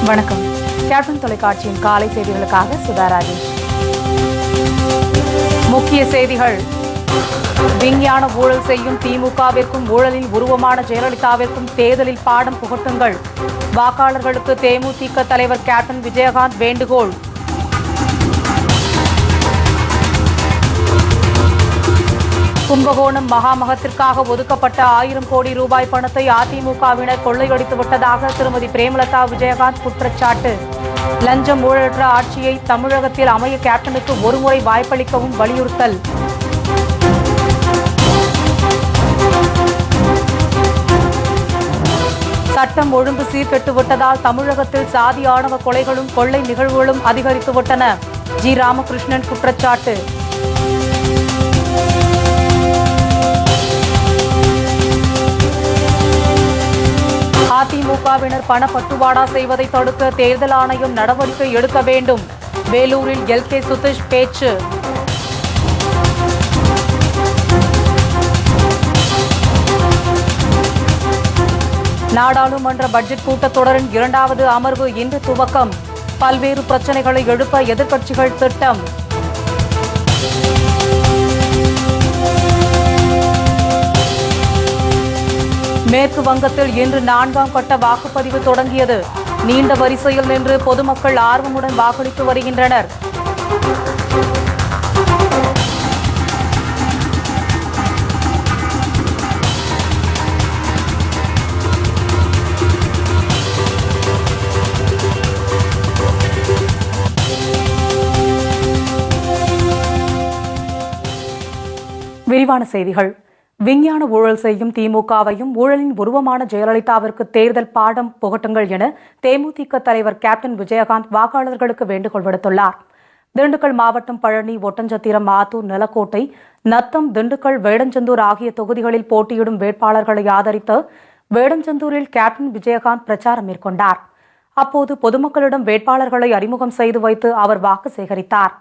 வணக்கம். கேப்டன் தொலைக்காட்சியின் காலை செய்திகளுக்காக சுதா ராஜேஷ். முக்கிய செய்திகள். விஞ்ஞான ஊழல் செய்யும் திமுகவிற்கும் ஊழலில் உருவமான ஜெயலலிதாவிற்கும் தேர்தலில் பாடம் புகட்டுங்கள். வாக்காளர்களுக்கு தேமுதிக தலைவர் கேப்டன் விஜயகாந்த் வேண்டுகோள். கும்பகோணம் மகாமகத்திற்காக ஒதுக்கப்பட்ட 1000 கோடி ரூபாய் பணத்தை அதிமுகவினர் கொள்ளையடித்து விட்டதாக திருமதி பிரேமலதா விஜயகாந்த் குற்றச்சாட்டு. லஞ்சம் ஊழலற்ற ஆட்சியை தமிழகத்தில் அமைய கேப்டனுக்கு ஒருமுறை வாய்ப்பளிக்கவும் வலியுறுத்தல். சட்டம் ஒழுங்கு சீர்கெட்டுவிட்டதால் தமிழகத்தில் சாதி ஆணவ கொலைகளும் கொள்ளை நிகழ்வுகளும் அதிகரித்துவிட்டன. ஜி. ராமகிருஷ்ணன் குற்றச்சாட்டு. அதிமுகவினர் பணப்பட்டுவாடா செய்வதை தடுக்க தேர்தல் ஆணையம் நடவடிக்கை எடுக்க வேண்டும். வேலூரில் எல்.கே. சுதீஷ் பேச்சு. நாடாளுமன்ற பட்ஜெட் கூட்டத்தொடரின் 2வது அமர்வு இன்று துவக்கம். பல்வேறு பிரச்சினைகளை எழுப்ப எதிர்க்கட்சிகள் திட்டம். மேற்கு வங்கத்தில் இன்று 4ஆம் கட்ட வாக்குப்பதிவு தொடங்கியது. நீண்ட வரிசையில் நின்று பொதுமக்கள் ஆர்வமுடன் வாக்களித்து வருகின்றனர். விரிவான செய்திகள். விஞ்ஞான ஊழல் செய்யும் திமுகவையும் ஊழலின் உருவமான ஜெயலலிதாவிற்கு தேர்தல் பாடம் புகட்டுங்கள் என தேமுதிக தலைவர் கேப்டன் விஜயகாந்த் வாக்காளர்களுக்கு வேண்டுகோள் விடுத்துள்ளார். திண்டுக்கல் மாவட்டம் பழனி, ஒட்டஞ்சத்திரம், ஆத்தூர், நிலக்கோட்டை, நத்தம், திண்டுக்கல், வேடஞ்சந்தூர் ஆகிய தொகுதிகளில் போட்டியிடும் வேட்பாளர்களை ஆதரித்து வேடஞ்சந்தூரில் கேப்டன் விஜயகாந்த் பிரச்சாரம் மேற்கொண்டார். அப்போது பொதுமக்களிடம் வேட்பாளர்களை அறிமுகம் செய்து வைத்து அவர் வாக்கு சேகரித்தார்.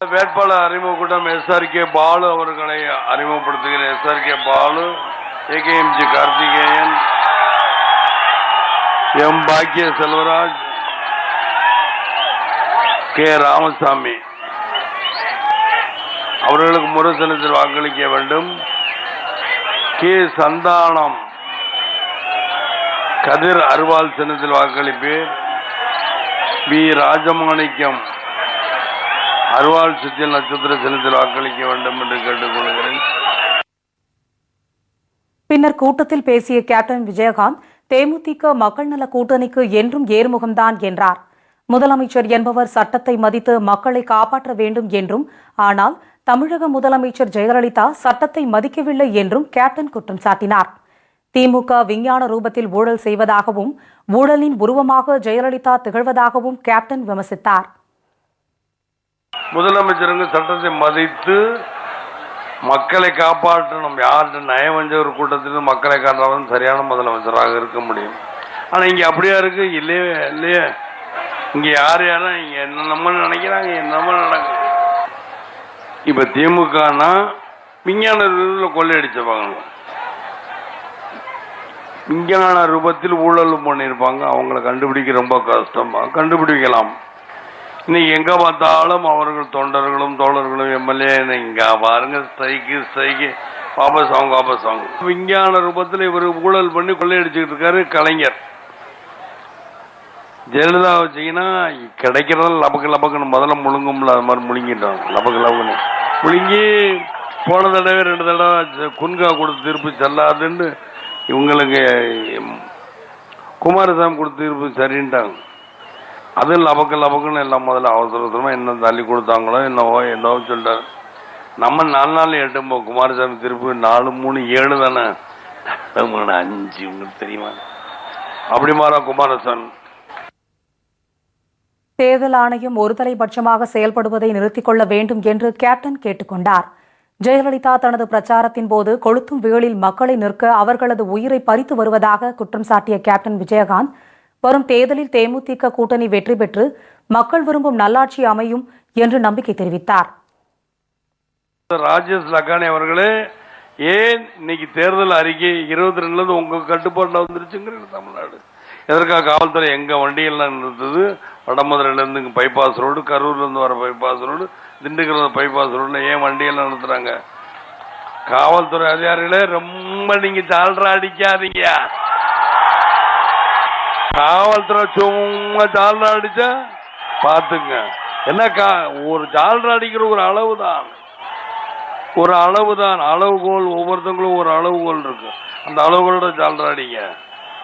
வேட்பாளர் அறிமுக கூட்டம் எஸ்ஆர்கே பாலு அவர்களை அறிமுகப்படுத்துகிற எஸ்ஆர்கே பாலு, ஏகேஎம்ஜி கார்த்திகேயன், எம் பாக்கிய செல்வராஜ், கே ராமசாமி அவர்களுக்கு முரசனத்தில் வாக்களிக்க வேண்டும். கே சந்தானம் கதிர் அருவாள் சின்னத்தில் வாக்களிப்பேர். பி ராஜமாணிக்கம் அருவாள் சுற்றில் நட்சத்திர சின்னத்தில் வாக்களிக்க வேண்டும் என்று கேட்டுக்கொள்கிறேன். பின்னர் கூட்டத்தில் பேசிய கேப்டன் விஜயகாந்த் தேமுதிக மக்கள் நல கூட்டணிக்கு என்றும் ஏறுமுகம்தான் என்றார். முதலமைச்சர் என்பவர் சட்டத்தை மதித்து மக்களை காப்பாற்ற வேண்டும் என்றும், ஆனால் தமிழக முதலமைச்சர் ஜெயலலிதா சட்டத்தை மதிக்கவில்லை என்றும் கேப்டன் குற்றம் சாட்டினார். திமுக விஞ்ஞான ரூபத்தில் ஊழல் செய்வதாகவும் ஊழலின் உருவமாக ஜெயலலிதா திகழ்வதாகவும் கேப்டன் விமர்சித்தார். முதலமைச்சருங்க சட்டத்தை மதித்து மக்களை காப்பாற்றணும். யார்கிட்ட நயவஞ்ச ஒரு கூட்டத்திலும் மக்களை காட்டுறவன் சரியான முதலமைச்சராக இருக்க முடியும். ஆனா இங்க அப்படியா இருக்கு? இல்லையே இல்லையே. இங்க யாரும் இங்க என்னென்னமோ நினைக்கிறாங்க, என்னமோ நடக்குது. இப்ப திமுகனா விஞ்ஞான ரூபத்தில் கொள்ளையடிச்சவங்க, விஞ்ஞான ரூபத்தில் ஊழலும் பண்ணியிருப்பாங்க. அவங்களை கண்டுபிடிக்க ரொம்ப கஷ்டமா, கண்டுபிடிக்கலாம். இன்னைக்கு எங்க பார்த்தாலும் அவர்கள் தொண்டர்களும் தோழர்களும் எம்எல்ஏ இங்க பாருங்க ஸ்ட்ரைக்கு வாபஸ் அவங்க. விஞ்ஞான ரூபத்தில் இவர் ஊழல் பண்ணி கொள்ளையடிச்சுக்கிட்டு இருக்காரு கலைஞர். ஜெயலலிதா வச்சீங்கன்னா கிடைக்கிறதால லபக்குன்னு முதல்ல முழுங்கும்ல, அது மாதிரி முழுங்கிட்டாங்க. லபக்குன்னு முழுங்கி போன தடவை 2 தடவை குன்கா கொடுத்து தீர்ப்பு செல்லாதுன்னு இவங்களுக்கு குமாரசாமி கொடுத்த தீர்ப்பு சரின்ட்டாங்க. அது லபக்குன்னு எல்லாம் முதல்ல அவசரமா என்ன தள்ளி கொடுத்தாங்களோ என்னவோ சொல்லிட்டாரு. நம்ம 4 நாள் 8 குமாரசாமி திருப்பி 4, 3, 7 தானே, 5 உங்களுக்கு தெரியுமா? அப்படி மாறா குமாரசாமி. தேர்தல் ஆணையம் ஒருதலைபட்சமாக செயல்படுவதை நிறுத்திக் கொள்ள வேண்டும் என்று கேப்டன் கேட்டுக்கொண்டார். ஜெயலலிதா தனது பிரச்சாரத்தின் போது கொளுத்தும் வேளில் மக்களை நிற்க அவர்களது உயிரை பறித்து வருவதாக குற்றம் சாட்டிய கேப்டன் விஜயகாந்த் வரும் தேர்தலில் தேமுதிக கூட்டணி வெற்றி பெற்று மக்கள் விரும்பும் நல்லாட்சி அமையும் என்று நம்பிக்கை தெரிவித்தார். ராஜேஷ் லக்கானி அவர்களே, ஏன் இன்னைக்கு தேர்தல் அறிக்கை 22ல உங்க கட்டுப்பாட்டில் வந்துருச்சுங்கிறது தமிழ்நாடு எதற்காக காவல்துறை எங்க வண்டியெல்லாம் நிறுத்துது? வடமதுரையிலேருந்து இங்கே பைபாஸ் ரோடு, கரூர்லேருந்து வர பைபாஸ் ரோடு, திண்டுக்கல் பைபாஸ் ரோடில் ஏன் வண்டியெல்லாம் நிறுத்துறாங்க? காவல்துறை அதிகாரிகளே ரொம்ப நீங்க ஜால்ரா அடிக்காதீங்க. காவல்துறை சும்மா ஜால்ரா அடிச்சா பாத்துங்க. என்ன ஒரு ஜால்ரா அடிக்கிற ஒரு அளவுதான், ஒரு அளவுதான், அளவுகோல். ஒவ்வொருத்தவங்களும் ஒரு அளவுகோல் இருக்கு. அந்த அளவுகளோட ஜால்ரா அடிங்க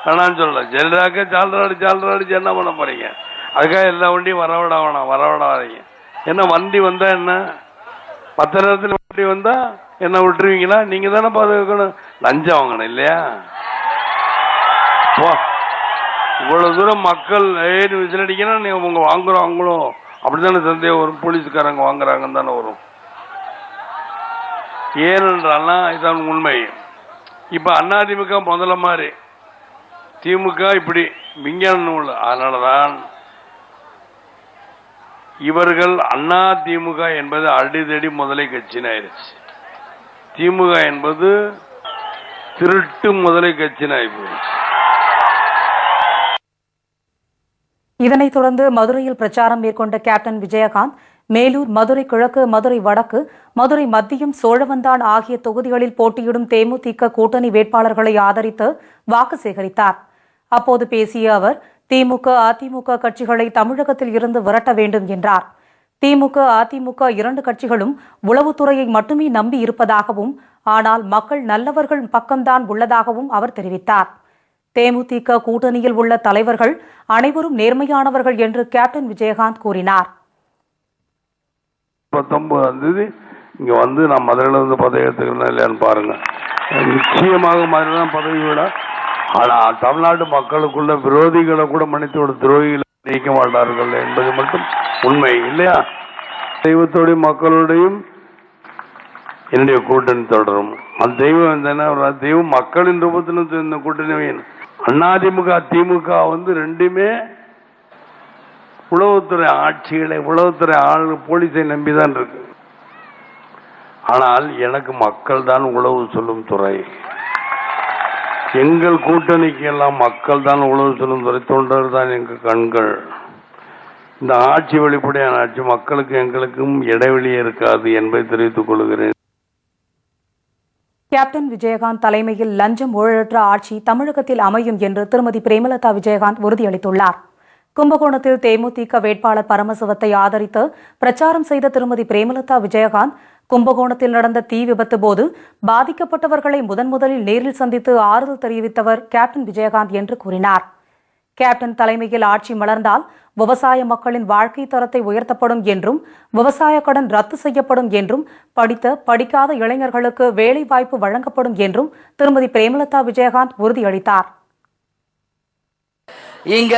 வேணான்னு சொல்ல. ஜெயலலிதாக்க ஜால்ரா அடிச்சு என்ன பண்ண போறீங்க? அதுக்காக எல்லா வண்டியும் வரவிடாதீங்க. என்ன வண்டி வந்தா என்ன, மற்ற நேரத்தில் வண்டி வந்தா என்ன விட்டுருவீங்களா? நீங்க தானே பாதுகாக்கணும். லஞ்சம் வாங்கணும் இல்லையா? இவ்வளவு தூரம் மக்கள் ஏறி விசிலடிக்கணும், நீங்க உங்க வாங்குறோம் அவங்களும் அப்படித்தானே சந்தேகம் வரும். போலீஸ்காரங்க வாங்குறாங்கன்னு தானே வரும். ஏனென்றால்னா இதான் உண்மை. இப்ப அதிமுக முதல்ல மாதிரி, திமுக இப்படி விஞ்ஞான நூல். அதனாலதான் இவர்கள் அதிமுக என்பது அடிதடி முதலை கட்சின்னு ஆயிடுச்சு. திமுக என்பது திருட்டு முதலை கட்சின்னு ஆயிடுச்சு. இதனைத் தொடர்ந்து மதுரையில் பிரச்சாரம் மேற்கொண்ட கேப்டன் விஜயகாந்த் மேலூர், மதுரை கிழக்கு, மதுரை வடக்கு, மதுரை மத்தியம், சோழவந்தான் ஆகிய தொகுதிகளில் போட்டியிடும் தேமுதிக கூட்டணி வேட்பாளர்களை ஆதரித்து வாக்கு சேகரித்தார். அப்போது பேசிய அவர், திமுக, அதிமுக கட்சிகளை தமிழகத்தில் இருந்து விரட்ட வேண்டும் என்றார். திமுக, அதிமுக இரண்டு கட்சிகளும் உளவுத்துறையை மட்டுமே நம்பி இருப்பதாகவும், ஆனால் மக்கள் நல்லவர்கள் பக்கம்தான் உள்ளதாகவும் அவர் தெரிவித்தார். தேமுதிக கூட்டணியில் உள்ள தலைவர்கள் அனைவரும் நேர்மையானவர்கள் என்று கேப்டன் விஜயகாந்த் கூறினார். 19 இங்க வந்து நான் மதுரையில இருந்து பதவி எடுத்துக்கிறேன் இல்லையான்னு பாருங்க. நிச்சயமாக மதுரை தான் பதவி விட. ஆனா தமிழ்நாட்டு மக்களுக்குள்ள விரோதிகளை கூட மன்னித்து விட துரோகிகளை நீக்க மாட்டார்கள் என்பது மட்டும் உண்மை இல்லையா? தெய்வத்தோடைய மக்களோடையும் என்னுடைய கூட்டணி தொடரும். அந்த தெய்வம் தெய்வம் மக்களின் ரூபத்தில் இந்த கூட்டணி. அதிமுக திமுக வந்து ரெண்டுமே உளவுத்துறை ஆட்சிகளை, உளவுத்துறை போலீஸை நம்பிதான் இருக்கு. ஆனால் எனக்கு மக்கள் தான் உளவு சொல்லும் துறை. எங்கள் கூட்டணிக்கு எல்லாம் மக்கள் தான் உளவு சொல்லும் துறை. தொண்டர் தான் எங்கள் கண்கள். இந்த ஆட்சி வெளிப்படையான ஆட்சி. மக்களுக்கு எங்களுக்கும் இடைவெளியே இருக்காது என்பதை தெரிவித்துக் கொள்கிறேன். கேப்டன் விஜயகாந்த் தலைமையில் லஞ்சம் ஊழலற்ற ஆட்சி தமிழகத்தில் அமையும் என்று திருமதி பிரேமலதா விஜயகாந்த் உறுதியளித்துள்ளார். கும்பகோணத்தில் தேமுதிக வேட்பாளர் பரமசிவத்தை ஆதரித்து பிரச்சாரம் செய்த திருமதி பிரேமலதா விஜயகாந்த், கும்பகோணத்தில் நடந்த தீ விபத்து போது பாதிக்கப்பட்டவர்களை முதலில் நேரில் சந்தித்து ஆறுதல் தெரிவித்தவர் கேப்டன் விஜயகாந்த் என்று கூறினார். கேப்டன் தலைமையில் ஆட்சி மலர்ந்தால் விவசாய மக்களின் வாழ்க்கை தரத்தை உயர்த்தப்படும் என்றும், விவசாய கடன் ரத்து செய்யப்படும் என்றும், படிக்காத இளைஞர்களுக்கு வேலை வாய்ப்பு வழங்கப்படும் என்றும் திருமதி பிரேமலதா விஜயகாந்த் உறுதியளித்தார். இங்க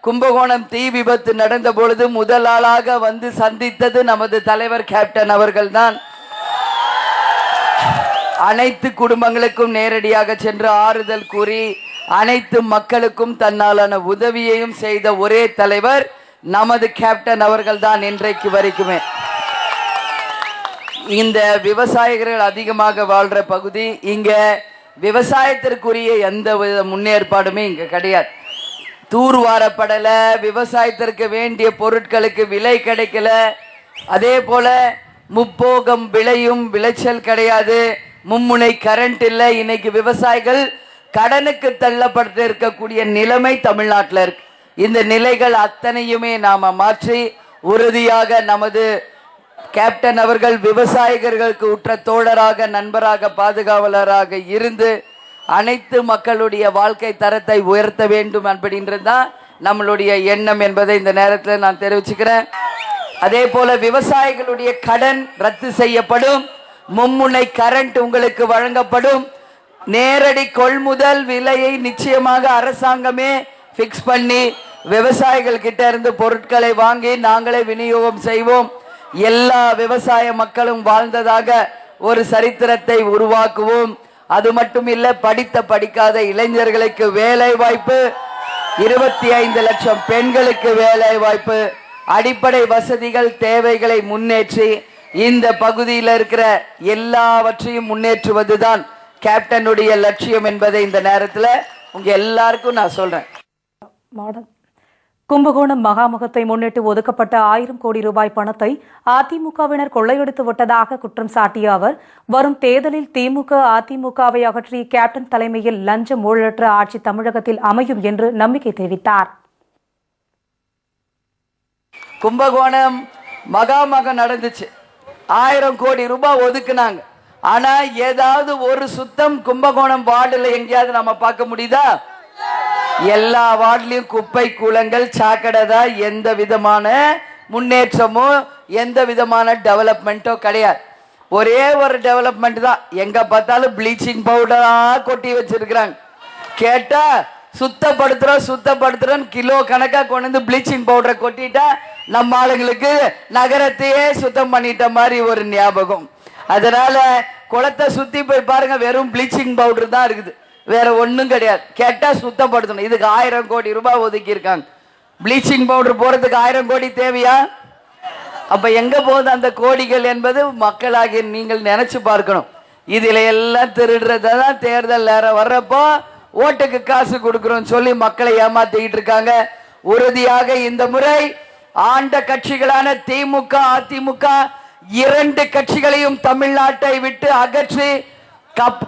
கும்பகோணம் தீ விபத்து நடந்த பொழுது முதல் ஆளாக வந்து சந்தித்தது நமது தலைவர் கேப்டன் அவர்கள்தான். அனைத்து குடும்பங்களுக்கும் நேரடியாக சென்று ஆறுதல் கூறி அனைத்து மக்களுக்கும் தன்னாலான உதவியையும் செய்த ஒரே தலைவர் நமது கேப்டன் அவர்கள்தான் இன்றைக்கு வரைக்குமே. இந்த விவசாயிகள் அதிகமாக வாழ்ற பகுதி. இங்க விவசாயத்திற்குரிய எந்த வித முன்னேற்பாடுமே இங்க கிடையாது. தூர்வாரப்படல, விவசாயத்திற்கு வேண்டிய பொருட்களுக்கு விலை கிடைக்கல. அதே போல முப்போகம் விளையும் விளைச்சல் கிடையாது. மும்முனை கரண்ட் இல்லை. இன்னைக்கு விவசாயிகள் கடனுக்கு தள்ளப்பட்டு இருக்கக்கூடிய நிலைமை தமிழ்நாட்டில் இருக்கு. இந்த நிலைகள் அத்தனையுமே நாம மாற்றி உறுதியாக நமது கேப்டன் அவர்கள் விவசாயிகளுக்கு உற்ற தோழராக, நண்பராக, பாதுகாவலராக இருந்து அனைத்து மக்களுடைய வாழ்க்கை தரத்தை உயர்த்த வேண்டும் அப்படின்றதுதான் நம்மளுடைய எண்ணம் என்பதை இந்த நேரத்தில் நான் தெரிவிச்சுக்கிறேன். அதே போல விவசாயிகளுடைய கடன் ரத்து செய்யப்படும். மும்முனை கரண்ட் உங்களுக்கு வழங்கப்படும். நேரடி கொள்முதல் விலையை நிச்சயமாக அரசாங்கமே பிக்ஸ் பண்ணி விவசாயிகள் கிட்ட இருந்து பொருட்களை வாங்கி நாங்களே விநியோகம் செய்வோம். எல்லா விவசாய மக்களும் வாழ்ந்ததாக ஒரு சரித்திரத்தை உருவாக்குவோம். அது மட்டும் இல்ல, படிக்காத இளைஞர்களுக்கு வேலை வாய்ப்பு, 25 லட்சம் பெண்களுக்கு வேலை வாய்ப்பு, அடிப்படை வசதிகள் தேவைகளை முன்னேற்றி இந்த பகுதியில் இருக்கிற எல்லாவற்றையும் முன்னேற்றுவதுதான் கேப்டனுடைய லட்சியம் என்பதை இந்த நேரத்தில் உங்க எல்லாருக்கும் நான் சொல்றேன். மாடல் கும்பகோணம் மகாமகத்தை முன்னிட்டு ஒதுக்கப்பட்ட 1000 கோடி ரூபாய் பணத்தை அதிமுகவினர் கொள்ளையடித்து விட்டதாக குற்றம் சாட்டிய அவர் வரும் தேர்தலில் திமுக அதிமுகவை அகற்றி கேப்டன் தலைமையில் லஞ்ச ஊழலற்ற ஆட்சி தமிழகத்தில் அமையும் என்று நம்பிக்கை தெரிவித்தார். கும்பகோணம் மகாமகம் நடந்துச்சு, 1000 கோடி ரூபாய் ஒதுக்குனாங்க. ஆனா ஏதாவது ஒரு சுத்தம் கும்பகோணம் வார்டுல எங்கேயாவது நம்ம பார்க்க முடியுதா? எல்லா வார்டுலயும் குப்பை கூலங்கள், சாக்கடை தான். எந்த விதமான முன்னேற்றமோ எந்த விதமான டெவலப்மெண்ட்டோ கிடையாது. ஒரே ஒரு டெவலப்மெண்ட் தான், எங்க பார்த்தாலும் ப்ளீச்சிங் பவுடரா கொட்டி வச்சிருக்கிறாங்க. கேட்டா சுத்தப்படுத்துறோம் கிலோ கணக்கா கொண்டு வந்து ப்ளீச்சிங் பவுடரை கொட்டிட்டா நம்ம ஆளுங்களுக்கு நகரத்தையே சுத்தம் பண்ணிட்ட மாதிரி ஒரு ஞாபகம். அதனால குளத்தை சுத்தி போய் பாருங்க, வெறும் ப்ளீச்சிங் பவுடர் தான் இருக்குது, வேற ஒன்றும் கிடையாது. கேட்டா சுத்தப்படுத்தணும். இதுக்கு 1000 கோடி ரூபாய் ஒதுக்கி இருக்காங்க. ப்ளீச்சிங் பவுடர் போறதுக்கு 1000 கோடி தேவையா? அப்ப எங்க போகுது அந்த கோடிகள் என்பது மக்களாகிய நீங்கள் நினைச்சு பார்க்கணும். இதுல எல்லாம் திருடுறதான் தேர்தல் நேரம் வர்றப்போ ஓட்டுக்கு காசு கொடுக்கிறோம் சொல்லி மக்களை ஏமாத்திக்கிட்டு இருக்காங்க. உறுதியாக இந்த முறை ஆண்ட கட்சிகளான திமுக அதிமுக 2 கட்சிகளையும் தமிழ்நாட்டை விட்டு அகற்றி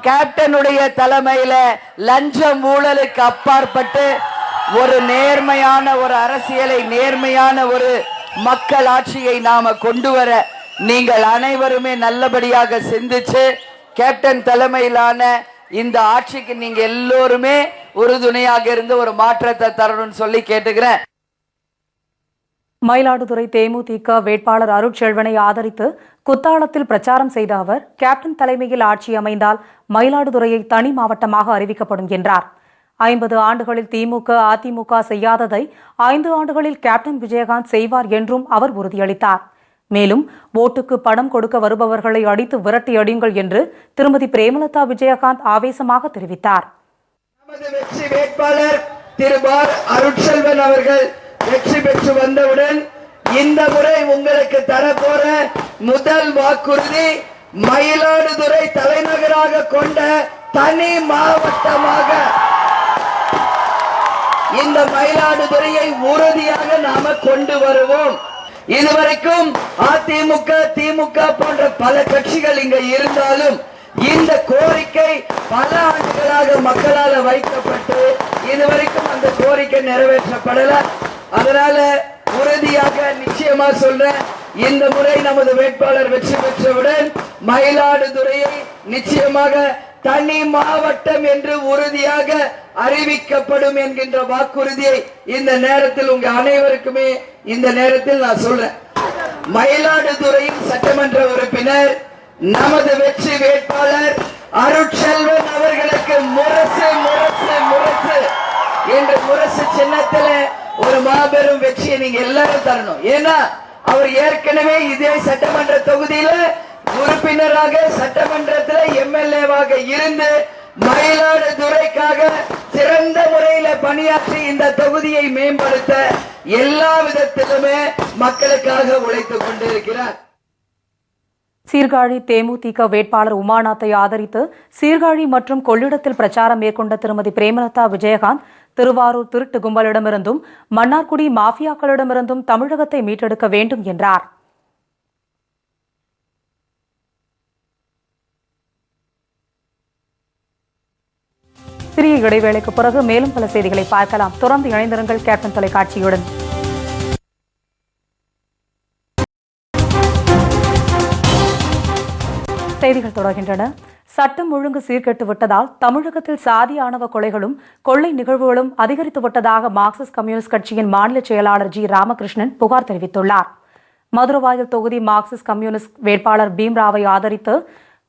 கேப்டனுடைய தலைமையில லஞ்சம் ஊழலுக்கு அப்பாற்பட்டு ஒரு நேர்மையான ஒரு அரசியலை, நேர்மையான ஒரு மக்கள் ஆட்சியை நாம கொண்டு வர நீங்கள் அனைவருமே நல்லபடியாக சிந்திச்சு கேப்டன் தலைமையிலான இந்த ஆட்சிக்கு நீங்க எல்லோருமே உறுதுணையாக இருந்து ஒரு மாற்றத்தை தரணும்னு சொல்லி கேட்டுக்கிறேன். மயிலாடுதுறை தேமுதிக வேட்பாளர் அருட்செல்வனை ஆதரித்து குத்தாலத்தில் பிரச்சாரம் செய்த அவர் கேப்டன் தலைமையில் ஆட்சி அமைந்தால் மயிலாடுதுறையை தனி மாவட்டமாக அறிவிக்கப்படும் என்றார். 50 ஆண்டுகளில் திமுக அதிமுக செய்யாததை 5 ஆண்டுகளில் கேப்டன் விஜயகாந்த் செய்வார் என்றும் அவர் உறுதியளித்தார். மேலும் ஓட்டுக்கு பணம் கொடுக்க வருபவர்களை அடித்து விரட்டி அடியுங்கள் என்று திருமதி பிரேமலதா விஜயகாந்த் ஆவேசமாக தெரிவித்தார். நமது வெற்றி வேட்பாளர் திரு அருட்செல்வன் அவர்கள் வெற்றி பெற்று வந்தவுடன் இந்த முறை உங்களுக்கு தரப்போற முதல் வாக்குறுதி மயிலாடுதுறை தலைநகராக கொண்ட தனி மாவட்டமாக இந்த மயிலாடுதுறையை உறுதியாக நாம கொண்டு வருவோம். இதுவரைக்கும் அதிமுக திமுக போன்ற பல கட்சிகள் இங்க இருந்தாலும் இந்த கோரிக்கை பல ஆண்டுகளாக மக்களால் வைக்கப்பட்டு இதுவரைக்கும் அந்த கோரிக்கை நிறைவேற்றப்படல. அதனால உறுதியாக நிச்சயமா சொல்றேன், இந்த முறை நமது வேட்பாளர் வெற்றி பெற்றவுடன் மயிலாடுதுறையை நிச்சயமாக தனி மாவட்டம் என்று உறுதியாக அறிவிக்கப்படும் என்கின்ற வாக்குறுதியை இந்த நேரத்தில் உங்க அனைவருக்குமே இந்த நேரத்தில் நான் சொல்றேன். மயிலாடுதுறையின் சட்டமன்ற உறுப்பினர் நமது வெற்றி வேட்பாளர் அருட்செல்வன் அவர்களுக்கு முரசு முரசு முரசு என்ற முரசு சின்னத்தில் ஒரு மாபெரும் வெற்றியை நீங்க எல்லாரும் தரணும். ஏன்னா அவர் ஏற்கனவே இதே சட்டமன்ற தொகுதியில உறுப்பினராக சட்டமன்றத்தில் எம்எல்ஏவாக இருந்து மயிலாடுதுறைக்காக சிறந்த முறையில பணியாற்றி இந்த தொகுதியை மேம்படுத்த எல்லா விதத்திலுமே மக்களுக்காக உழைத்துக் கொண்டிருக்கிறார். சீர்காழி தேமுதிக வேட்பாளர் உமாநாத்தை ஆதரித்து சீர்காழி மற்றும் கொள்ளிடத்தில் பிரச்சாரம் மேற்கொண்ட திருமதி பிரேமலதா விஜயகாந்த் திருவாரூர் திருட்டு கும்பலிடமிருந்தும் மன்னார்குடி மாஃபியாக்களிடமிருந்தும் தமிழகத்தை மீட்டெடுக்க வேண்டும் என்றார். சிறிய இடைவேளைக்கு பிறகு மேலும் பல செய்திகளை பார்க்கலாம். தொடர்ந்து இணைந்திருங்கள் கேப்டன் தொலைக்காட்சியுடன். செய்திகள் தொடர்கின்றன. சட்டம் ஒழுங்கு சீர்கெட்டு விட்டதால் தமிழகத்தில் சாதி ஆணவ கொலைகளும் கொள்ளை நிகழ்வுகளும் அதிகரித்து விட்டதாக மார்க்சிஸ்ட் கம்யூனிஸ்ட் கட்சியின் மாநில செயலாளர் ஜி ராமகிருஷ்ணன் புகார் தெரிவித்துள்ளார். மதுரவாயல் தொகுதி மார்க்சிஸ்ட் கம்யூனிஸ்ட் வேட்பாளர் பீம்ராவை ஆதரித்து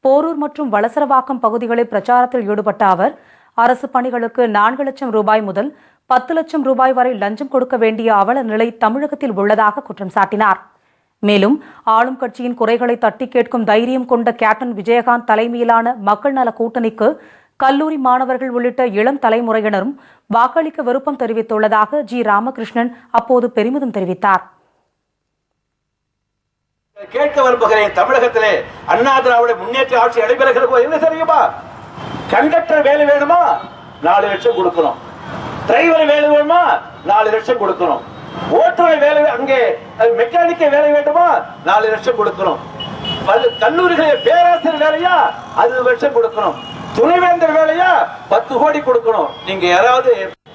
போரூர் மற்றும் வளசரவாக்கம் பகுதிகளில் பிரச்சாரத்தில் ஈடுபட்ட அவர் அரசு பணிகளுக்கு 4 லட்சம் ரூபாய் முதல் 10 லட்சம் ரூபாய் வரை லஞ்சம் கொடுக்க வேண்டிய அவல நிலை தமிழகத்தில் உள்ளதாக குற்றம் சாட்டினார். மேலும் ஆளும் கட்சியின் குறைகளை தட்டி கேட்கும் தைரியம் கொண்ட கேப்டன் விஜயகாந்த் தலைமையிலான மக்கள் நல கூட்டணிக்கு கல்லூரி மாணவர்கள் உள்ளிட்ட இளம் தலைமுறையினரும் வாக்களிக்க விருப்பம் தெரிவித்துள்ளதாக ஜி ராமகிருஷ்ணன் அப்போது பெருமிதம் தெரிவித்தார். கேட்க விரும்புகிறேன், தமிழகத்திலே அண்ணா திராவிட முன்னேற்ற ஆட்சி நடைபெறுகிற போது என்ன தெரியுமா? கண்டக்டர் வேலை வேணுமா? 4 லட்சம் கொடுக்கணும். டிரைவர் வேலை வேணுமா 4 லட்சம் கொடுக்கணும். ஓட்டுநர் வேலை, அங்கே மெக்கானிக்க வேலை வேண்டுமா 4 லட்சம் கொடுக்கணும். கல்லூரிகளில் பேராசிரியர் வேலையா 60 லட்சம் கொடுக்கணும். துணைவேந்தர் வேலையா 10 கோடி கொடுக்கணும். நீங்க யாராவது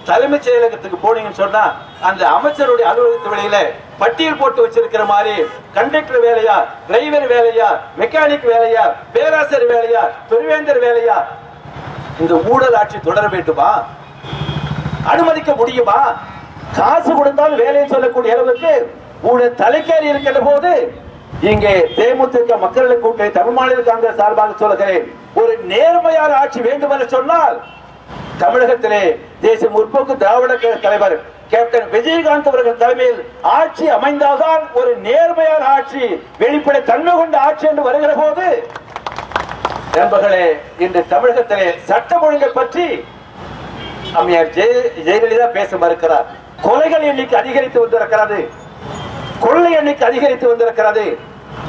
தலைமைச் செயலகத்துக்கு போனீங்கன்னு சொன்னா அந்த அமைச்சருடைய அலுவலகத்து வேலையில பட்டியல் போட்டு வச்சிருக்கிற மாதிரி கண்டக்டர் வேலையா, டிரைவர் வேலையா, மெக்கானிக் வேலையா, பேராசிரியர் வேலையா, துணைவேந்தர் வேலையா, இந்த ஊழல் ஆட்சி தொடர வேண்டுமா? அனுமதிக்க முடியுமா? காசு கொடுத்தாலும் வேலையை சொல்லக்கூடிய அளவுக்கு ஊழல் தலைக்கேறி இருக்கிற போது இங்கே தேமுதிக மக்கள் கூட்டணி தமிழ் மாநில காங்கிரஸ் சார்பாக சொல்கிறேன், ஒரு நேர்மையான ஆட்சி வேண்டும் என்று சொன்னால் தமிழகத்திலே தேசிய முற்போக்கு திராவிட கழக தலைவர் கேப்டன் விஜயகாந்த் அவர்கள் தலைமையில் ஆட்சி அமைந்தால்தான் ஒரு நேர்மையான ஆட்சி, வெளிப்படை தன்மை கொண்ட ஆட்சி என்று வருகிற போது நண்பர்களே, இன்று தமிழகத்திலே சட்டம் ஒழுங்கை பற்றி அம்மையார் ஜெயலலிதா பேச மறுக்கிறார். கொலைகள் எண்ணிக்கை அதிகரித்து வந்திருக்கிறது, கொள்ளை எண்ணிக்கை அதிகரித்து வந்திருக்கிறது,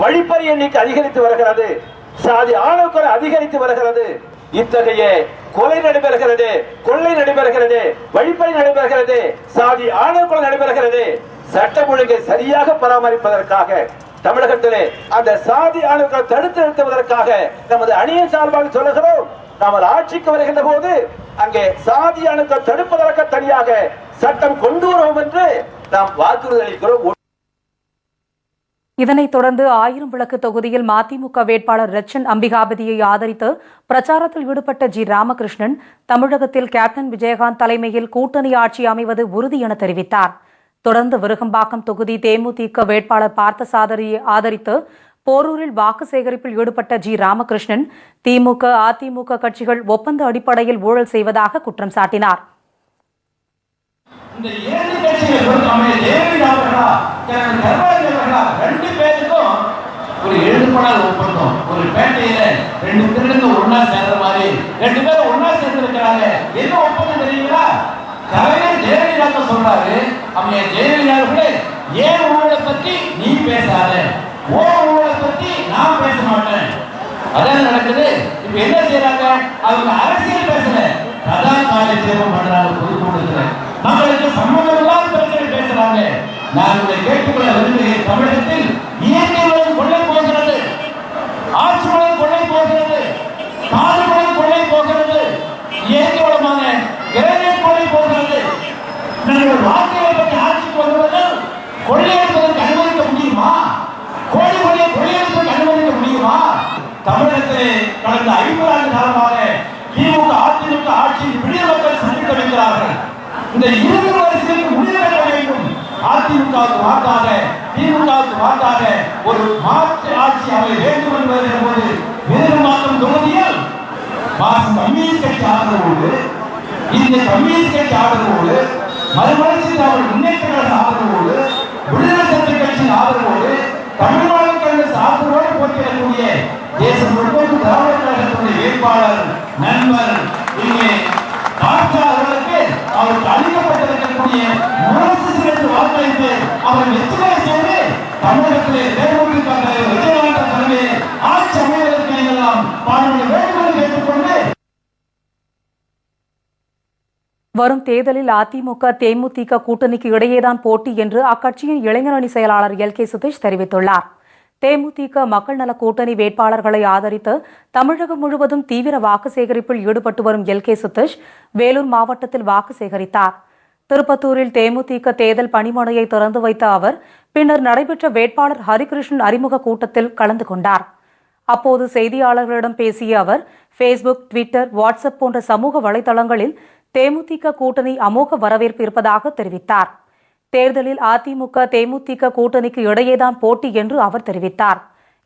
வழிப்பறி எண்ணிக்கை அதிகரித்து வருகிறது, சாதி ஆணவ அதிகரித்து வருகிறது. இத்தகைய கொலை நடைபெறுகிறது, கொள்ளை நடைபெறுகிறது, வழிப்பறி நடைபெறுகிறது, சாதி ஆணவ நடைபெறுகிறது. சட்டம் ஒழுங்கை சரியாக பராமரிப்பதற்காக தமிழகத்திலே அந்த சாதி ஆணவங்களை தடுத்து நிறுத்துவதற்காக நமது அணியின் சார்பாக சொல்லுகிறோம். நாம் ஆட்சிக்கு வருகின்ற போது அங்கே சாதி ஆணவங்களை தடுப்பதற்கு தனியாக சட்டம் கொண்டு வருவோம் என்று நாம் வாக்குறுதி அளிக்கிறோம். இதனைத் தொடர்ந்து 1000 விளக்கு தொகுதியில் மதிமுக வேட்பாளர் ரச்சன் அம்பிகாபதியை ஆதரித்து பிரச்சாரத்தில் ஈடுபட்ட ராமகிருஷ்ணன் தமிழகத்தில் கேப்டன் விஜயகாந்த் தலைமையில் கூட்டணி ஆட்சி அமைவது உறுதி என தெரிவித்தார். தொடர்ந்து விருகம்பாக்கம் தொகுதி தேமுதிக வேட்பாளர் பார்த்தசாரதியை ஆதரித்து போரூரில் வாக்கு சேகரிப்பில் ஈடுபட்ட ராமகிருஷ்ணன் திமுக, அதிமுக கட்சிகள் ஒப்பந்த அடிப்படையில் ஊழல் செய்வதாக குற்றம் சாட்டினார். இந்த இரண்டு கட்சிகள் ரெண்டு பேருக்கும் ஒரு எழுதுப்படாத ஒப்பந்தம், ஒரு பேட்டையில 2 திருடங்க ஒன்னா சேர்ற மாதிரி 2 பேரும் ஒன்னா சேர்ந்து இருக்கிறாங்க. என்ன ஒப்பந்தம் தெரியுங்களா? கலைஞர் ஜெயலலிதா சொல்றாரு, அவங்க ஜெயலலிதாவுக்கு ஏன் ஊழலை பத்தி நீ பேசாத, ஓ ஊழலை பத்தி நான் பேச மாட்டேன். அதான் நடக்குது. இப்ப என்ன செய்யறாங்க? அவங்க அரசியல் பேசல, கதாநாயக சேவை பண்றாங்க. பொதுக்கூட்டத்தில் மக்களுக்கு சம்பந்தம் இல்லாத பிரச்சனை பேசுறாங்க. நான் உங்களை கேட்டுக்கொள்ள விரும்புகிறேன், தமிழகத்தில் இயற்கை வளம் கொள்ளை போகிறது, ஆட்சி வளம் கொள்ளை போகிறது, காடு வளம் கொள்ளை போகிறது, இயற்கை வளமான கிரகணம் கொள்ளை போகிறது. நாங்கள் வாக்குகளை பற்றி ஆட்சிக்கு வருவதால் கொள்ளையடிப்பதற்கு அனுமதிக்க முடியுமா? கோடி கோடியை கொள்ளையடிப்பதற்கு அனுமதிக்க முடியுமா? தமிழகத்திலே கடந்த 50 ஆண்டு காலமாக திமுக, அதிமுக ஆட்சியில் விடிய மக்கள் சந்திக்க வைக்கிறார்கள். இந்த 20 வருஷத்துக்கு முடிவெடுக்க வேண்டும். அதிமுகவுக்கு வாக்காக, திமுகவுக்கு வாக்காக ஒரு மாற்று ஆட்சி அமைய வேண்டும் என்பதன் போது விருகம்பாக்கம் தொகுதியில் கம்யூனிஸ்ட் கட்சி ஆதரவோடு, இந்த கம்யூனிஸ்ட் கட்சி ஆதரவோடு, மறுமலர்ச்சி திராவிட முன்னேற்ற கழக ஆதரவோடு, விடுதலை சிறுத்தை கட்சியின் ஆதரவோடு, தமிழ்நாடு காங்கிரஸ் ஆதரவோடு போட்டியிடக்கூடிய தேசிய முற்போக்கு திராவிட கழகத்தினுடைய வேட்பாளர் நண்பர் இங்கே அவர்களுக்கு அவருக்கு அளிக்கப்பட்டிருக்கக்கூடிய முரசு வாக்களித்து அவர் வெற்றிகளை செய்து தமிழகத்திலே தேமுதிக தலைவர் விஜயகாந்த் தலைமையில் ஆட்சி அமைவதற்கு எல்லாம் பாடுபட வேண்டும் என்று கேட்டுக்கொண்டு வரும் தேர்தலில் அதிமுக, தேமுதிக கூட்டணிக்கு இடையேதான் போட்டி என்று அக்கட்சியின் இளைஞரணி செயலாளர் LK சுதீஷ் தெரிவித்துள்ளார். தேமுதிக மக்கள் நல கூட்டணி வேட்பாளர்களை ஆதரித்து தமிழகம் முழுவதும் தீவிர வாக்கு சேகரிப்பில் ஈடுபட்டு வரும் LK சுதீஷ் வேலூர் மாவட்டத்தில் வாக்கு சேகரித்தார். திருப்பத்தூரில் தேமுதிக தேர்தல் பணிமனையை திறந்து வைத்த அவர் பின்னர் நடைபெற்ற வேட்பாளர் ஹரிகிருஷ்ணன் அறிமுக கூட்டத்தில் கலந்து கொண்டார். அப்போது செய்தியாளர்களிடம் பேசிய அவர் ஃபேஸ்புக், ட்விட்டர், வாட்ஸ்அப் போன்ற சமூக வலைதளங்களில் தேமுதிக கூட்டணி அமோக வரவேற்பு இருப்பதாக தெரிவித்தார். தேர்தலில் அதிமுக, தேமுதிக கூட்டணிக்கு இடையேதான் போட்டி என்று அவர் தெரிவித்தார்.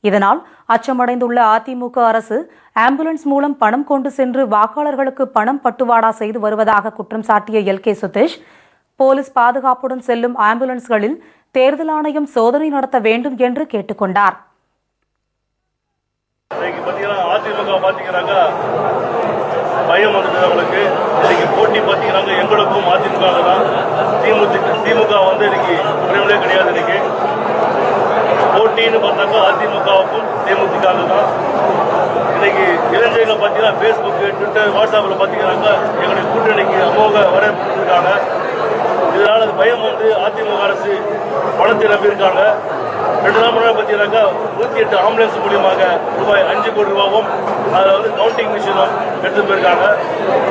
இதனால் அச்சமடைந்துள்ள அதிமுக அரசு ஆம்புலன்ஸ் மூலம் பணம் கொண்டு சென்று வாக்காளர்களுக்கு பணம் பட்டுவாடா செய்து வருவதாக குற்றம் சாட்டிய LK சுதீஷ், போலீஸ் பாதுகாப்புடன் செல்லும் ஆம்புலன்ஸ்களில் தேர்தல் ஆணையம் சோதனை நடத்த வேண்டும் என்று கேட்டுக்கொண்டார். பயம் வந்துட்டு அவங்களுக்கு இன்னைக்கு போட்டி பார்த்தீங்கன்னாங்க எங்களுக்கும் அதிமுக தான். திமுக வந்து இன்னைக்கு குறைவுலே கிடையாது. இன்னைக்கு போட்டின்னு பார்த்தாக்கா அதிமுகவுக்கும் தேமுதிக தான். இன்னைக்கு இளைஞர்கள் பார்த்தீங்கன்னா ஃபேஸ்புக்கு, ட்விட்டர், வாட்ஸ்அப்பில் பார்த்தீங்கன்னாக்கா எங்களுடைய கூட்டணிக்கு அமோக வரவேற்பு இருக்காங்க. அரசு பணத்தை நம்பியிருக்காங்க. 2 நாள் முன்னாடி பார்த்தீங்கன்னாக்கா 108 ஆம்புலன்ஸ் மூலியமாக ரூபாய் 5 கோடி ரூபாவும் அதில் வந்து கவுண்டிங் மிஷினும் எடுத்து போயிருக்காங்க.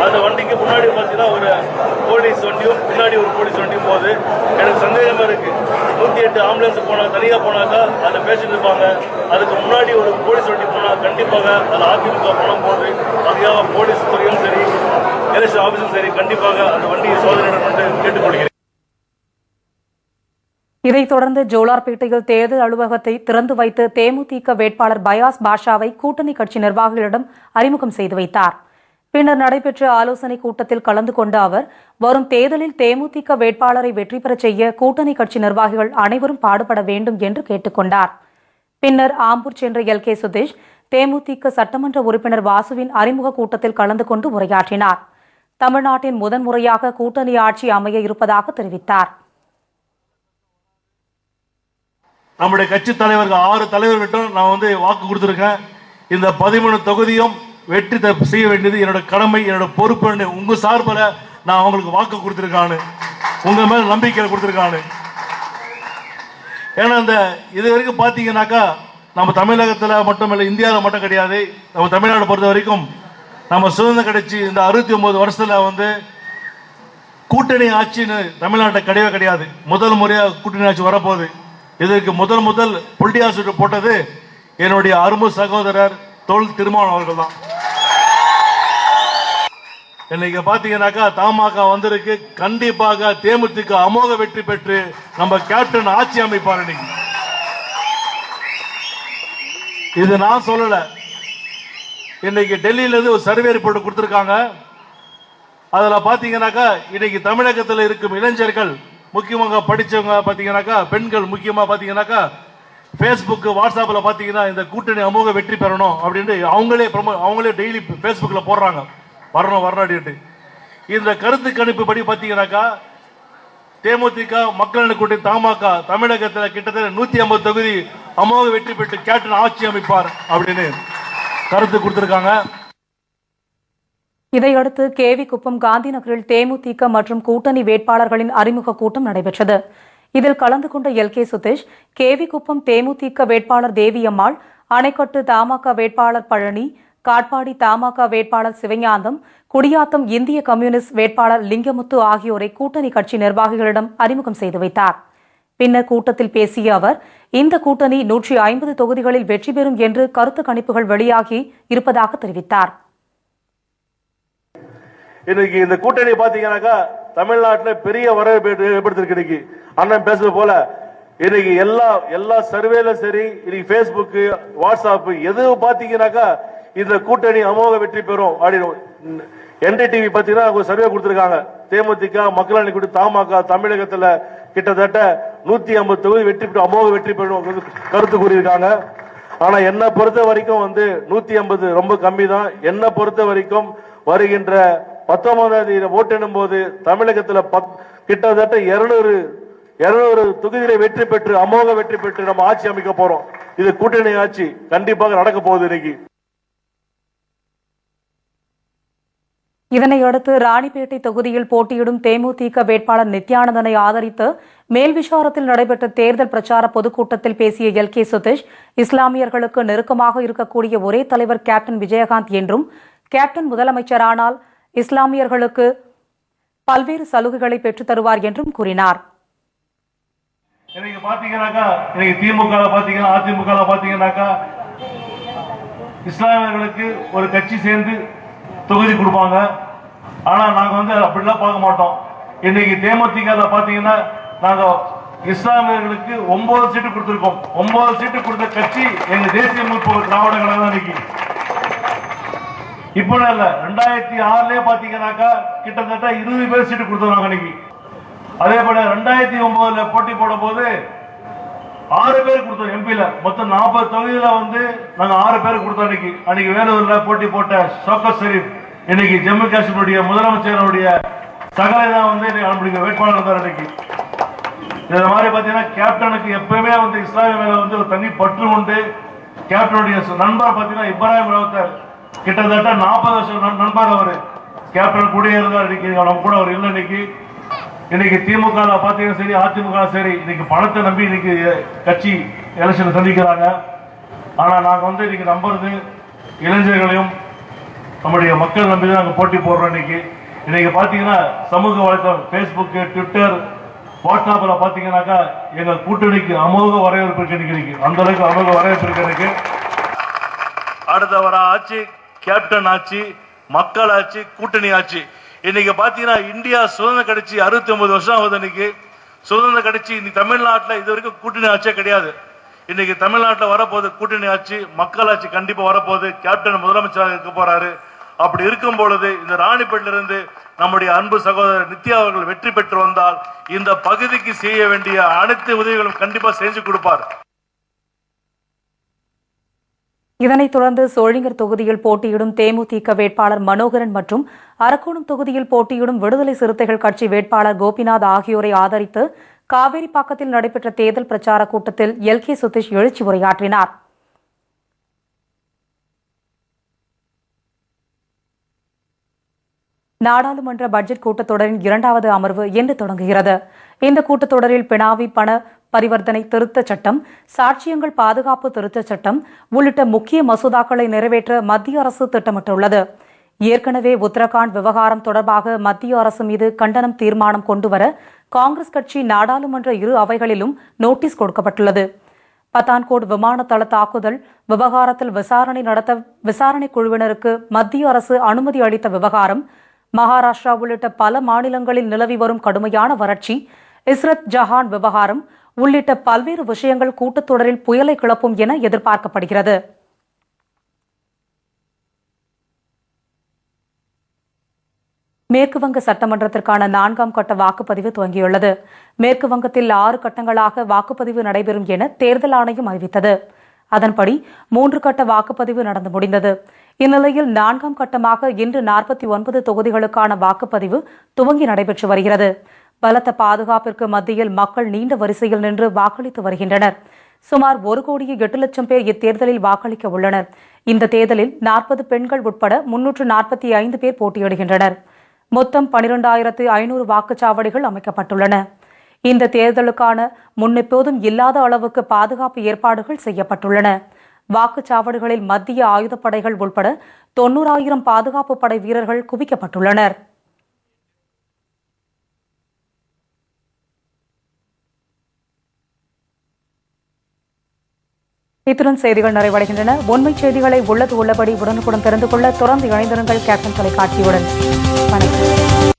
அந்த வண்டிக்கு முன்னாடி பார்த்தீங்கன்னா ஒரு போலீஸ் வண்டியும் பின்னாடி ஒரு போலீஸ் வண்டியும் போகுது. எனக்கு சந்தேகமாக இருக்கு, 108 ஆம்புலன்ஸ் போனால் தனியாக போனாக்கா அதில் பேசிட்டு இருப்பாங்க, அதுக்கு முன்னாடி ஒரு போலீஸ் வண்டி போனால் கண்டிப்பாக அதில் அதிமுக பணம் போகுது. அதுக்காக போலீஸ் துறையும் சரி எலெக்ஷன் ஆஃபீஸும் சரி கண்டிப்பாக அந்த வண்டியை சோதனையிடம் கேட்டுக்கொள்கிறேன். இதைத் தொடர்ந்து ஜோலார்பேட்டையில் தேர்தல் அலுவலகத்தை திறந்து வைத்து தேமுதிக வேட்பாளர் பயாஸ் பாஷாவை கூட்டணி கட்சி நிர்வாகிகளிடம் அறிமுகம் செய்து வைத்தார். பின்னர் நடைபெற்ற ஆலோசனைக் கூட்டத்தில் கலந்து கொண்ட அவர், வரும் தேர்தலில் தேமுதிக வேட்பாளரை வெற்றி பெறச் செய்ய கூட்டணி கட்சி நிர்வாகிகள் அனைவரும் பாடுபட வேண்டும் என்று கேட்டுக் கொண்டார். பின்னர் ஆம்பூர் சென்ற LK சுதீஷ் தேமுதிக சட்டமன்ற உறுப்பினர் வாசுவின் அறிமுக கூட்டத்தில் கலந்து கொண்டு உரையாற்றினார். தமிழ்நாட்டின் முதன்முறையாக கூட்டணி ஆட்சி அமைய இருப்பதாக தெரிவித்தார். நம்முடைய கட்சி தலைவர்கள் 6 தலைவர்கிட்டும் நான் வந்து வாக்கு கொடுத்துருக்கேன். இந்த 13 தொகுதியும் வெற்றி செய்ய வேண்டியது என்னோட கடமை, என்னோட பொறுப்பு. உங்க சார்பில் நான் அவங்களுக்கு வாக்கு கொடுத்துருக்கானு, உங்க மேல நம்பிக்கை கொடுத்துருக்கானு. ஏன்னா இந்த இது வரைக்கும் பார்த்தீங்கன்னாக்கா நம்ம தமிழகத்தில் மட்டும் இல்லை, இந்தியாவில் மட்டும் கிடையாது, நம்ம தமிழ்நாடு பொறுத்த வரைக்கும் நம்ம சுதந்திரம் கிடைச்சி இந்த 69 வருஷத்துல வந்து கூட்டணி ஆட்சின்னு தமிழ்நாட்டில் கிடையவே கிடையாது. முதல் முறையாக கூட்டணி ஆட்சி வரப்போகுது. இதற்கு முதல் புள்ளியாசு போட்டது என்னுடைய அருமை சகோதரர் தொல் திருமாவளவன் அவர்கள் தான். இன்னைக்கு பாத்தீங்கன்னாக்கா தமாக வந்திருக்கு. கண்டிப்பாக தேமுதிக அமோக வெற்றி பெற்று நம்ம கேப்டன் ஆட்சி அமைப்பார். இன்னைக்கு இது நான் சொல்லல, இன்னைக்கு டெல்லியில இருந்து ஒரு சர்வே ரிப்போர்ட் கொடுத்திருக்காங்க. அதுல பாத்தீங்கன்னாக்கா இன்னைக்கு தமிழகத்தில் இருக்கும் இளைஞர்கள், முக்கியமாக படிச்சவங்க பாத்தீங்கன்னாக்கா பெண்கள், முக்கியமா பாத்தீங்கன்னாக்கா பேஸ்புக் வாட்ஸ்அப்ல பாத்தீங்கன்னா இந்த கூட்டணி அமோக வெற்றி பெறணும் அப்படின்னு அவங்களே டெய்லி பேஸ்புக்ல போடுறாங்க, வரணும் அப்படின்ட்டு. இந்த கருத்து கணிப்பு படி பாத்தீங்கன்னாக்கா தேமுதிக மக்கள் கூட்டணி தமாக தமிழகத்தில் கிட்டத்தட்ட 150 தொகுதி அமோக வெற்றி பெற்று கேப்டன் ஆட்சி அமைப்பார் அப்படின்னு கருத்து கொடுத்திருக்காங்க. இதையடுத்து கேவி குப்பம் காந்தி நகரில் தேமுதிக மற்றும் கூட்டணி வேட்பாளர்களின் அறிமுக கூட்டம் நடைபெற்றது. இதில் கலந்து கொண்ட LK சுதீஷ், கேவி குப்பம் தேமுதிக வேட்பாளர் தேவியம்மாள், அணைக்கட்டு தமாக வேட்பாளர் பழனி, காட்பாடி தமாக வேட்பாளர் சிவஞாந்தம், குடியாத்தம் இந்திய கம்யூனிஸ்ட் வேட்பாளர் லிங்கமுத்து ஆகியோரை கூட்டணி கட்சி நிர்வாகிகளிடம் அறிமுகம் செய்து வைத்தார். பின்னர் கூட்டத்தில் பேசிய அவர், இந்த கூட்டணி 150 தொகுதிகளில் வெற்றி பெறும் என்று கருத்து கணிப்புகள் வெளியாகி இருப்பதாக தெரிவித்தார். இன்னைக்கு இந்த கூட்டணி பாத்தீங்கன்னாக்கா தமிழ்நாட்டில் பெரிய வரவேற்பு ஏற்படுத்திருக்கு. இன்னைக்கு அண்ணன் பேசுறது போல இன்னைக்கு எல்லா சர்வேல சரி, இன்னைக்கு பேஸ்புக் வாட்ஸ்அப் எது பாத்தீங்கன்னாக்கா இந்த கூட்டணி அமோக வெற்றி பெறும் அப்படின்னு NDTV பாத்தீங்கன்னா ஒரு சர்வே கொடுத்திருக்காங்க. தேமுதிக மக்கள் கூட்டணி தமாக தமிழகத்துல கிட்டத்தட்ட 150 தொகுதி வெற்றி பெற்று அமோக வெற்றி பெறும் கருத்து கூறியிருக்காங்க. ஆனா என்ன பொறுத்த வரைக்கும் வந்து 150 ரொம்ப கம்மி தான். என்ன பொறுத்த வரைக்கும் வருகின்ற 19ஆம் தேதி ஓட்டெண்ணும் போது தமிழகத்தில் கிட்டத்தட்ட 200 தொகுதிகளை வெற்றி பெற்று அமோக வெற்றி பெற்று நம்ம ஆட்சி அமைக்க போறோம். இது கூட்டணி ஆட்சி கண்டிப்பாக நடக்க போகுது இன்னைக்கு. இதனையடுத்து ராணிப்பேட்டை தொகுதியில் போட்டியிடும் தேமுதிக வேட்பாளர் நித்யானந்தனை ஆதரித்து மேல்விசாரத்தில் நடைபெற்ற தேர்தல் பிரச்சார பொதுக்கூட்டத்தில் பேசிய LK சுதீஷ், இஸ்லாமியர்களுக்கு நெருக்கமாக இருக்கக்கூடிய ஒரே தலைவர் கேப்டன் விஜயகாந்த் என்றும், கேப்டன் முதலமைச்சரானால் இஸ்லாமியர்களுக்கு பல்வேறு சலுகைகளை பெற்றுத் தருவார் என்றும் கூறினார். திமுக அதிமுக பாத்தீங்கன்னாக்கா இஸ்லாமியர்களுக்கு ஒரு கட்சி சேர்ந்து தொகுதி கொடுப்பாங்க. ஆனா நாங்க வந்து அப்படிலாம் பார்க்க மாட்டோம். இன்னைக்கு தேமுதிக பாத்தீங்கன்னா நாங்க இஸ்லாமியர்களுக்கு 9 சீட்டு கொடுத்திருக்கோம். 9 சீட்டு கொடுத்த கட்சி எங்க தேசிய முற்போக்கு திராவிட கழகம் தான். இன்னைக்கு இப்ப இல்ல, 2006 பாத்தீங்கன்னாக்கா கிட்டத்தட்ட 20 பேர் சீட்டு கொடுத்தாங்க இன்னைக்கு. அதே போல 2009 போட்டி போடும் போது 6 பேர் கொடுத்தோம். எம்பில மொத்தம் 40 தொகுதியில வந்து நாங்க 6 பேர் கொடுத்தோம். அன்னைக்கு வேலூர்ல போட்டி போட்ட ஷோக்கத் ஷெரீப் இன்னைக்கு ஜம்மு காஷ்மீருடைய முதலமைச்சருடைய சகலை தான் வந்து நம்மளுடைய வேட்பாளர் தான். இன்னைக்கு இந்த மாதிரி பாத்தீங்கன்னா கேப்டனுக்கு எப்பவுமே வந்து இஸ்லாமிய மேல வந்து ஒரு தனி பற்று உண்டு. கேப்டனுடைய நண்பர் பாத்தீங்கன்னா இப்ராஹிம் ராவுத்தர், கிட்டத்தட்ட 40 வருஷம் நண்பர். அவரு கேப்டன் கூட இருந்தார். இன்னைக்கு நம்ம கூட அவர் இல்லை. இன்னைக்கு இன்னைக்கு திமுக பாத்தீங்கன்னா சரி, அதிமுக சரி, இன்னைக்கு பணத்தை நம்பி இன்னைக்கு கட்சி எலெக்ஷன் சந்திக்கிறாங்க. ஆனா நாங்க இன்னைக்கு நம்புறது இளைஞர்களையும் நம்முடைய மக்கள் நம்பி தான் நாங்க போட்டி போடுறோம். இன்னைக்கு பாத்தீங்கன்னா சமூக வலைத்தளம் Facebook, Twitter, WhatsAppல பாத்தீங்கன்னாக்கா எங்க கூட்டணிக்கு அமோக வரவேற்பு இருக்கு. அந்த அளவுக்கு அமோக வரவேற்பு இருக்கு. அடுத்த வர ஆட்சி கேப்டன் ஆட்சி, மக்கள் ஆட்சி, கூட்டணி ஆட்சி. இன்னைக்கு பாத்தீங்கன்னா இந்தியா சுதந்திரம் கிடைச்சி 69 வருஷம் ஆகுது. இன்னைக்கு சுதந்திரம் கிடைச்சி இன்னைக்கு தமிழ்நாட்டில் இது வரைக்கும் கூட்டணி ஆட்சியே கிடையாது. இன்னைக்கு தமிழ்நாட்டில் வரப்போகுது கூட்டணி ஆட்சி, மக்கள் ஆட்சி கண்டிப்பா வரப்போகுது. கேப்டன் முதலமைச்சராக இருக்க போறாரு. அப்படி இருக்கும் பொழுது இந்த ராணிப்பேட்டிலிருந்து நம்முடைய அன்பு சகோதரர் நித்யா அவர்கள் வெற்றி பெற்று வந்தால் இந்த பகுதிக்கு செய்ய வேண்டிய அனைத்து உதவிகளும் கண்டிப்பா செஞ்சு கொடுப்பார். இதனைத் தொடர்ந்து சோழிங்கர் தொகுதியில் போட்டியிடும் தேமுதிக வேட்பாளர் மனோகரன் மற்றும் அரக்கோணம் தொகுதியில் போட்டியிடும் விடுதலை சிறுத்தைகள் கட்சி வேட்பாளர் கோபிநாத் ஆகியோரை ஆதரித்து காவேரிப்பாக்கத்தில் நடைபெற்ற தேர்தல் பிரச்சார கூட்டத்தில் LK சுதீஷ் எழுச்சி உரையாற்றினார். நாடாளுமன்ற பட்ஜெட் கூட்டத்தொடரின் 2வது அமர்வு இன்று தொடங்குகிறது. இந்த கூட்டத்தொடரில் பினாமி பண பரிவர்த்தனை திருத்தச் சட்டம், சாட்சியங்கள் பாதுகாப்பு திருத்தச் சட்டம் உள்ளிட்ட முக்கிய மசோதாக்களை நிறைவேற்ற மத்திய அரசு திட்டமிட்டுள்ளது. ஏற்கனவே உத்தரகாண்ட் விவகாரம் தொடர்பாக மத்திய அரசு மீது கண்டனம் தீர்மானம் கொண்டுவர காங்கிரஸ் கட்சி நாடாளுமன்ற இரு அவைகளிலும் நோட்டீஸ் கொடுக்கப்பட்டுள்ளது. பத்தான்கோட் விமான தள தாக்குதல் விவகாரத்தில் விசாரணை நடத்த விசாரணை குழுவினருக்கு மத்திய அரசு அனுமதி அளித்த விவகாரம், மகாராஷ்டிரா உள்ளிட்ட பல மாநிலங்களில் நிலவி வரும் கடுமையான வறட்சி, இஸ்ரத் ஜஹான் விவகாரம் உள்ளிட்ட பல்வேறு விஷயங்கள் கூட்டத்தொடரில் புயலை கிளப்பும் என எதிர்பார்க்கப்படுகிறது. மேற்குவங்க சட்டமன்றத்திற்கான 4ஆம் கட்ட வாக்குப்பதிவு துவங்கியுள்ளது. மேற்கு வங்கத்தில் 6 கட்டங்களாக வாக்குப்பதிவு நடைபெறும் என தேர்தல் ஆணையம் அறிவித்தது. அதன்படி 3 கட்ட வாக்குப்பதிவு நடந்து முடிந்தது. இந்நிலையில் 4ஆம் கட்டமாக இன்று 49 தொகுதிகளுக்கான வாக்குப்பதிவு துவங்கி நடைபெற்று வருகிறது. பலத்த பாதுகாப்பிற்கு மத்தியில் மக்கள் நீண்ட வரிசையில் நின்று வாக்களித்து வருகின்றனர். சுமார் 1,08,00,000 பேர் இத்தேர்தலில் வாக்களிக்க உள்ளனர். இந்த தேர்தலில் 40 பெண்கள் உட்பட 345 பேர் போட்டியிடுகின்றனர். மொத்தம் 12,500 வாக்குச்சாவடிகள் அமைக்கப்பட்டுள்ளன. இந்த தேர்தலுக்கான முன்னெப்போதும் இல்லாத அளவுக்கு பாதுகாப்பு ஏற்பாடுகள் செய்யப்பட்டுள்ளன. வாக்குச்சாவடிகளில் மத்திய ஆயுதப்படைகள் உட்பட 90,000 பாதுகாப்பு படை வீரர்கள் குவிக்கப்பட்டுள்ளனர். இத்துடன் செய்திகள் நிறைவடைகின்றன. உண்மை செய்திகளை உள்ளது உள்ளபடி உடனுக்குடன் தெரிந்து கொள்ள தொடர்ந்து இணைந்திருங்கள் கேப்டன் தொலைக்காட்சியுடன். வணக்கம்.